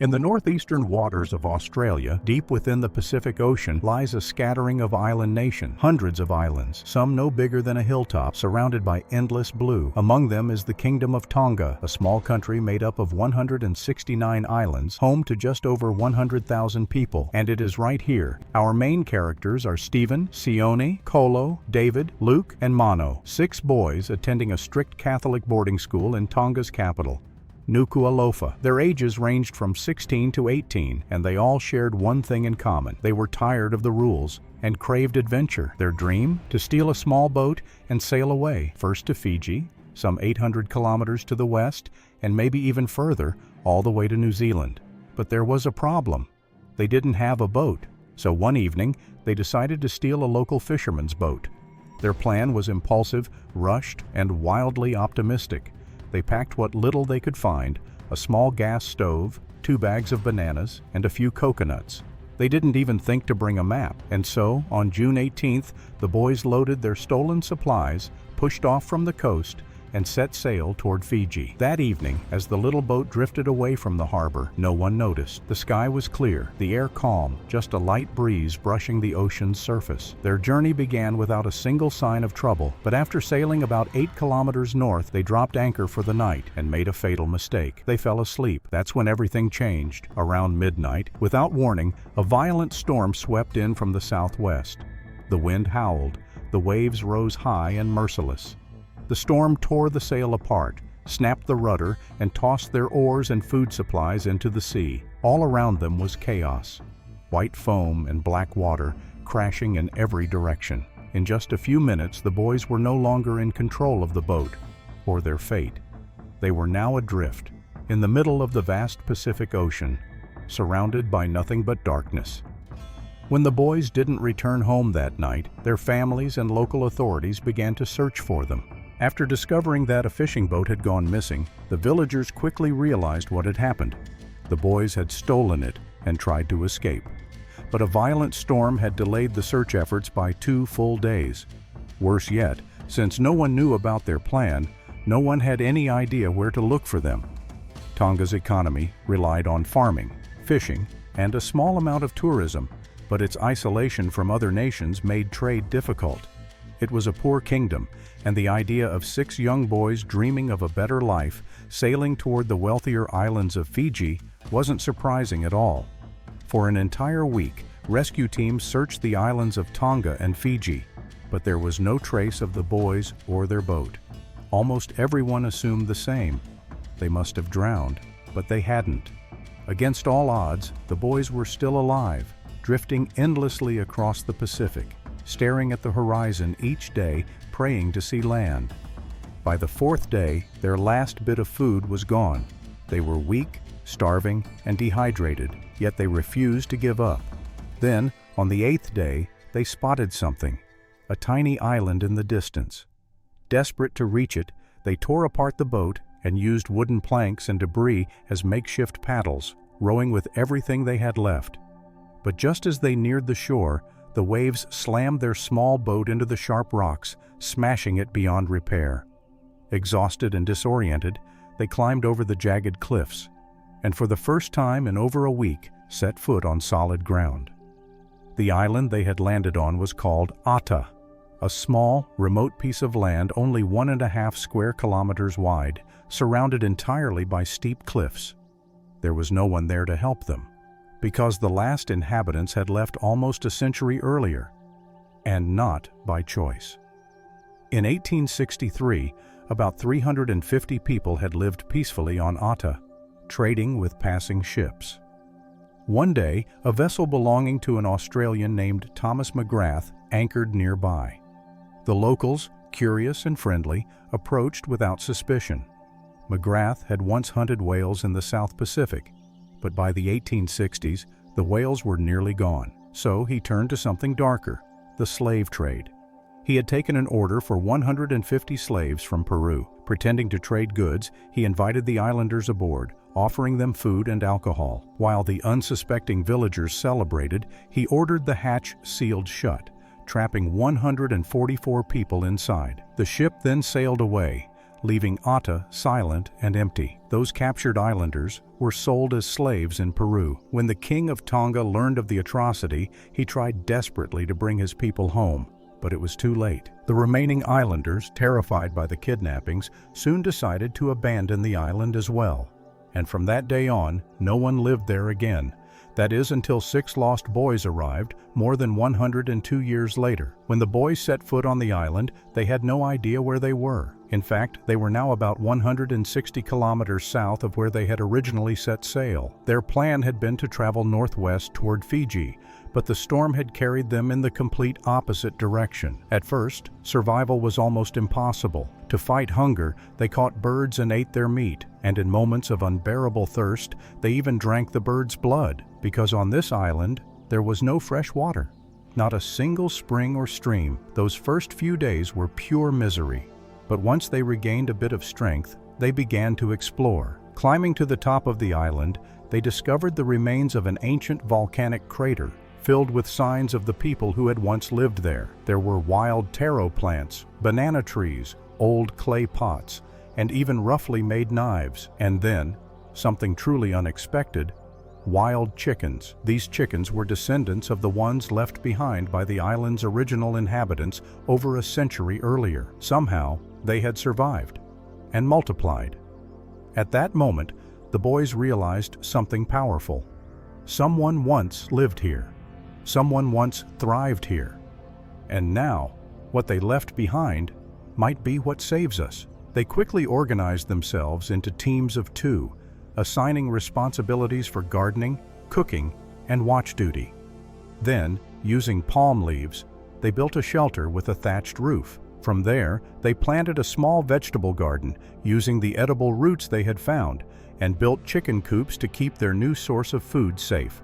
In the northeastern waters of Australia, deep within the Pacific Ocean, lies a scattering of island nations, hundreds of islands, some no bigger than a hilltop, surrounded by endless blue. Among them is the Kingdom of Tonga, a small country made up of 169 islands, home to just over 100,000 people, and it is right here. Our main characters are Stephen, Sione, Kolo, David, Luke, and Mano, 6 boys attending a strict Catholic boarding school in Tonga's capital, Nuku'alofa. Their ages ranged from 16 to 18, and they all shared one thing in common. They were tired of the rules and craved adventure. Their dream? To steal a small boat and sail away, first to Fiji, some 800 kilometers to the west, and maybe even further, all the way to New Zealand. But there was a problem. They didn't have a boat, so one evening they decided to steal a local fisherman's boat. Their plan was impulsive, rushed, and wildly optimistic. They packed what little they could find, a small gas stove, 2 bags of bananas, and a few coconuts. They didn't even think to bring a map, and so, on June 18th, the boys loaded their stolen supplies, pushed off from the coast, and set sail toward Fiji. That evening, as the little boat drifted away from the harbor, no one noticed. The sky was clear, the air calm, just a light breeze brushing the ocean's surface. Their journey began without a single sign of trouble, but after sailing about 8 kilometers north, they dropped anchor for the night and made a fatal mistake. They fell asleep. That's when everything changed. Around midnight, without warning, a violent storm swept in from the southwest. The wind howled, the waves rose high and merciless. The storm tore the sail apart, snapped the rudder, and tossed their oars and food supplies into the sea. All around them was chaos. White foam and black water crashing in every direction. In just a few minutes, the boys were no longer in control of the boat or their fate. They were now adrift, in the middle of the vast Pacific Ocean, surrounded by nothing but darkness. When the boys didn't return home that night, their families and local authorities began to search for them. After discovering that a fishing boat had gone missing, the villagers quickly realized what had happened. The boys had stolen it and tried to escape. But a violent storm had delayed the search efforts by 2 full days. Worse yet, since no one knew about their plan, no one had any idea where to look for them. Tonga's economy relied on farming, fishing, and a small amount of tourism, but its isolation from other nations made trade difficult. It was a poor kingdom, and the idea of 6 young boys dreaming of a better life, sailing toward the wealthier islands of Fiji, wasn't surprising at all. For an entire week, rescue teams searched the islands of Tonga and Fiji, but there was no trace of the boys or their boat. Almost everyone assumed the same. They must have drowned, but they hadn't. Against all odds, the boys were still alive, drifting endlessly across the Pacific, staring at the horizon each day, praying to see land. By the 4th day, their last bit of food was gone. They were weak, starving, and dehydrated, yet they refused to give up. Then, on the 8th day, they spotted something, a tiny island in the distance. Desperate to reach it, they tore apart the boat and used wooden planks and debris as makeshift paddles, rowing with everything they had left. But just as they neared the shore, the waves slammed their small boat into the sharp rocks, smashing it beyond repair. Exhausted and disoriented, they climbed over the jagged cliffs, and for the first time in over a week, set foot on solid ground. The island they had landed on was called Ata, a small, remote piece of land only 1.5 square kilometers wide, surrounded entirely by steep cliffs. There was no one there to help them, because the last inhabitants had left almost a century earlier, and not by choice. In 1863, about 350 people had lived peacefully on Ata, trading with passing ships. One day, a vessel belonging to an Australian named Thomas McGrath anchored nearby. The locals, curious and friendly, approached without suspicion. McGrath had once hunted whales in the South Pacific, but by the 1860s, the whales were nearly gone. So he turned to something darker, the slave trade. He had taken an order for 150 slaves from Peru. Pretending to trade goods, he invited the islanders aboard, offering them food and alcohol. While the unsuspecting villagers celebrated, he ordered the hatch sealed shut, trapping 144 people inside. The ship then sailed away, leaving Ata silent and empty. Those captured islanders were sold as slaves in Peru. When the king of Tonga learned of the atrocity, he tried desperately to bring his people home, but it was too late. The remaining islanders, terrified by the kidnappings, soon decided to abandon the island as well. And from that day on, no one lived there again. That is, until 6 lost boys arrived more than 102 years later. When the boys set foot on the island, they had no idea where they were. In fact, they were now about 160 kilometers south of where they had originally set sail. Their plan had been to travel northwest toward Fiji, but the storm had carried them in the complete opposite direction. At first, survival was almost impossible. To fight hunger, they caught birds and ate their meat, and in moments of unbearable thirst, they even drank the birds' blood, because on this island, there was no fresh water. Not a single spring or stream. Those first few days were pure misery. But once they regained a bit of strength, they began to explore. Climbing to the top of the island, they discovered the remains of an ancient volcanic crater, filled with signs of the people who had once lived there. There were wild taro plants, banana trees, old clay pots, and even roughly made knives. And then, something truly unexpected, wild chickens. These chickens were descendants of the ones left behind by the island's original inhabitants over a century earlier. Somehow, they had survived and multiplied. At that moment, the boys realized something powerful. Someone once lived here. Someone once thrived here. And now, what they left behind might be what saves us. They quickly organized themselves into teams of 2, assigning responsibilities for gardening, cooking, and watch duty. Then, using palm leaves, they built a shelter with a thatched roof. From there, they planted a small vegetable garden using the edible roots they had found, and built chicken coops to keep their new source of food safe.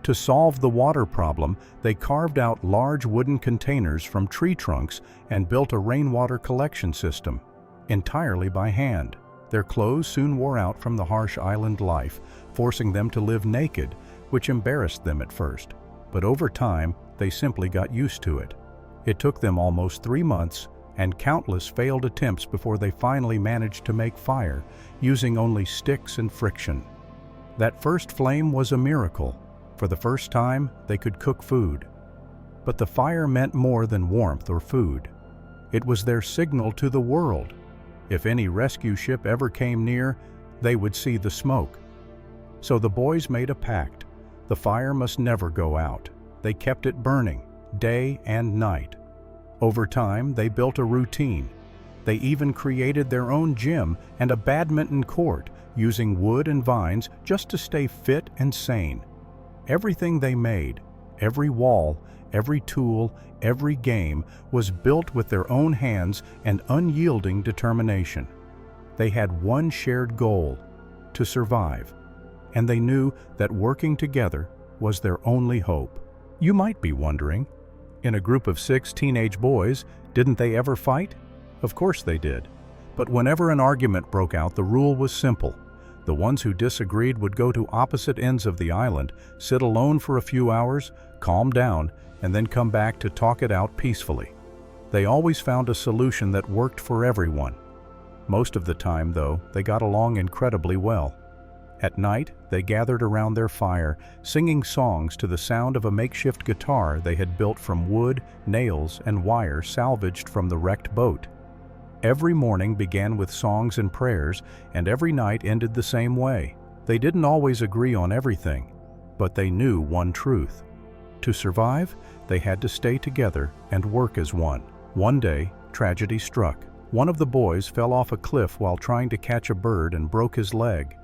To solve the water problem, they carved out large wooden containers from tree trunks and built a rainwater collection system, entirely by hand. Their clothes soon wore out from the harsh island life, forcing them to live naked, which embarrassed them at first. But over time, they simply got used to it. It took them almost 3 months and countless failed attempts before they finally managed to make fire, using only sticks and friction. That first flame was a miracle. For the first time, they could cook food. But the fire meant more than warmth or food. It was their signal to the world. If any rescue ship ever came near, they would see the smoke. So the boys made a pact. The fire must never go out. They kept it burning, day and night. Over time, they built a routine. They even created their own gym and a badminton court, using wood and vines just to stay fit and sane. Everything they made, every wall, every tool, every game, was built with their own hands and unyielding determination. They had one shared goal: to survive. And they knew that working together was their only hope. You might be wondering, in a group of 6 teenage boys, didn't they ever fight? Of course they did. But whenever an argument broke out, the rule was simple. The ones who disagreed would go to opposite ends of the island, sit alone for a few hours, calm down, and then come back to talk it out peacefully. They always found a solution that worked for everyone. Most of the time, though, they got along incredibly well. At night, they gathered around their fire, singing songs to the sound of a makeshift guitar they had built from wood, nails, and wire salvaged from the wrecked boat. Every morning began with songs and prayers, and every night ended the same way. They didn't always agree on everything, but they knew one truth. To survive, they had to stay together and work as one. One day, tragedy struck. One of the boys fell off a cliff while trying to catch a bird and broke his leg.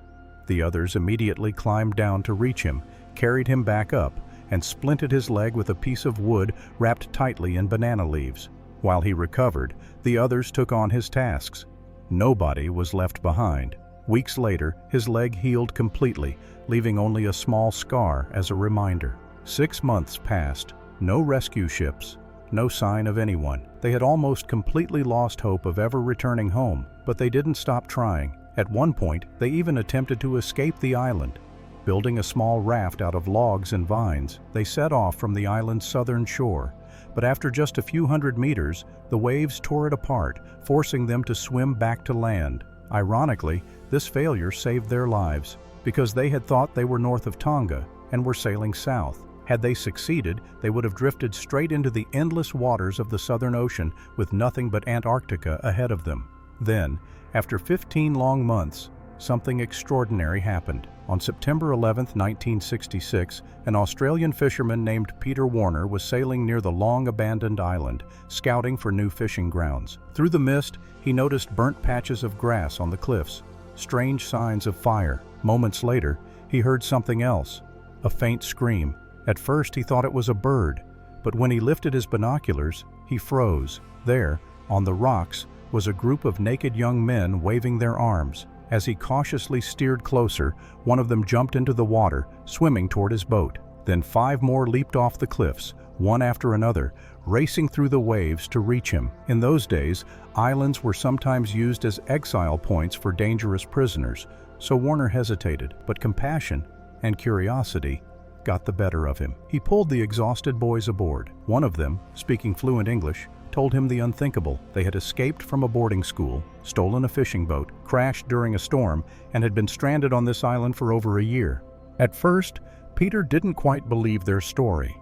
The others immediately climbed down to reach him, carried him back up, and splinted his leg with a piece of wood wrapped tightly in banana leaves. While he recovered, the others took on his tasks. Nobody was left behind. Weeks later, his leg healed completely, leaving only a small scar as a reminder. 6 months passed. No rescue ships, no sign of anyone. They had almost completely lost hope of ever returning home, but they didn't stop trying. At one point, they even attempted to escape the island. Building a small raft out of logs and vines, they set off from the island's southern shore. but after just a few hundred meters, the waves tore it apart, forcing them to swim back to land. Ironically, this failure saved their lives, because they had thought they were north of Tonga and were sailing south. Had they succeeded, they would have drifted straight into the endless waters of the Southern Ocean with nothing but Antarctica ahead of them. Then, after 15 long months, something extraordinary happened. On September 11, 1966, an Australian fisherman named Peter Warner was sailing near the long-abandoned island, scouting for new fishing grounds. Through the mist, he noticed burnt patches of grass on the cliffs, strange signs of fire. Moments later, he heard something else, a faint scream. At first, he thought it was a bird, but when he lifted his binoculars, he froze. There, on the rocks, was a group of naked young men waving their arms. As he cautiously steered closer, one of them jumped into the water, swimming toward his boat. Then 5 more leaped off the cliffs, one after another, racing through the waves to reach him. In those days, islands were sometimes used as exile points for dangerous prisoners, so Warner hesitated, but compassion and curiosity got the better of him. He pulled the exhausted boys aboard. One of them, speaking fluent English, told him the unthinkable. They had escaped from a boarding school, stolen a fishing boat, crashed during a storm, and had been stranded on this island for over a year. At first, Peter didn't quite believe their story.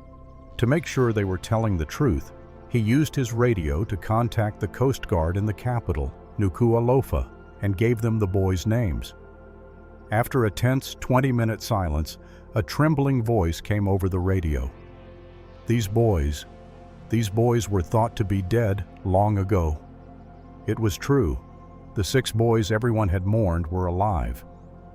To make sure they were telling the truth, he used his radio to contact the Coast Guard in the capital, Nuku'alofa, and gave them the boys' names. After a tense 20-minute silence, a trembling voice came over the radio. These boys were thought to be dead long ago. It was true. The 6 boys everyone had mourned were alive.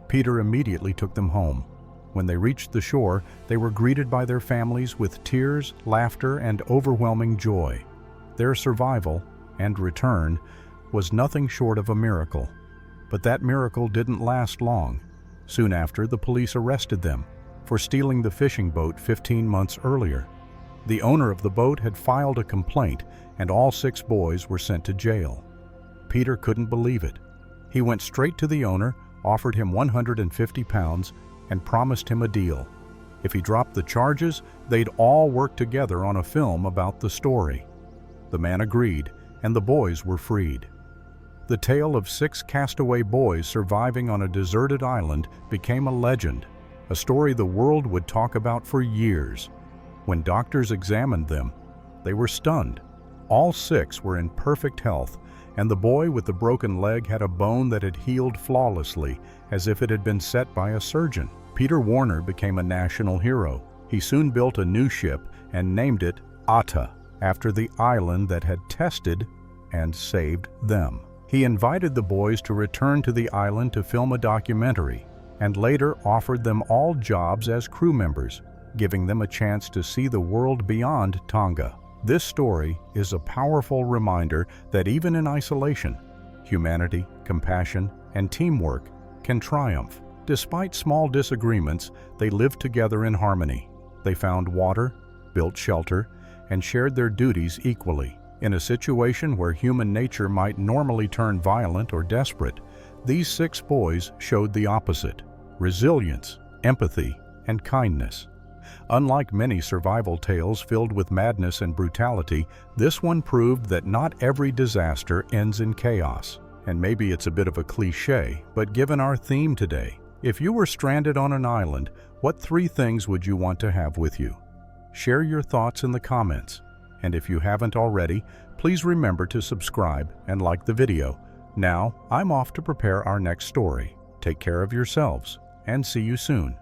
Peter immediately took them home. When they reached the shore, they were greeted by their families with tears, laughter, and overwhelming joy. Their survival and return was nothing short of a miracle. But that miracle didn't last long. Soon after, the police arrested them for stealing the fishing boat 15 months earlier. The owner of the boat had filed a complaint, and all 6 boys were sent to jail. Peter couldn't believe it. He went straight to the owner, offered him £150, and promised him a deal. If he dropped the charges, they'd all work together on a film about the story. The man agreed, and the boys were freed. The tale of 6 castaway boys surviving on a deserted island became a legend, a story the world would talk about for years. When doctors examined them, they were stunned. All 6 were in perfect health, and the boy with the broken leg had a bone that had healed flawlessly, as if it had been set by a surgeon. Peter Warner became a national hero. He soon built a new ship and named it Ata, after the island that had tested and saved them. He invited the boys to return to the island to film a documentary, and later offered them all jobs as crew members, giving them a chance to see the world beyond Tonga. This story is a powerful reminder that even in isolation, humanity, compassion, and teamwork can triumph. Despite small disagreements, they lived together in harmony. They found water, built shelter, and shared their duties equally. In a situation where human nature might normally turn violent or desperate, these 6 boys showed the opposite: resilience, empathy, and kindness. Unlike many survival tales filled with madness and brutality, this one proved that not every disaster ends in chaos. And maybe it's a bit of a cliché, but given our theme today, if you were stranded on an island, what 3 things would you want to have with you? Share your thoughts in the comments. And if you haven't already, please remember to subscribe and like the video. Now, I'm off to prepare our next story. Take care of yourselves, and see you soon.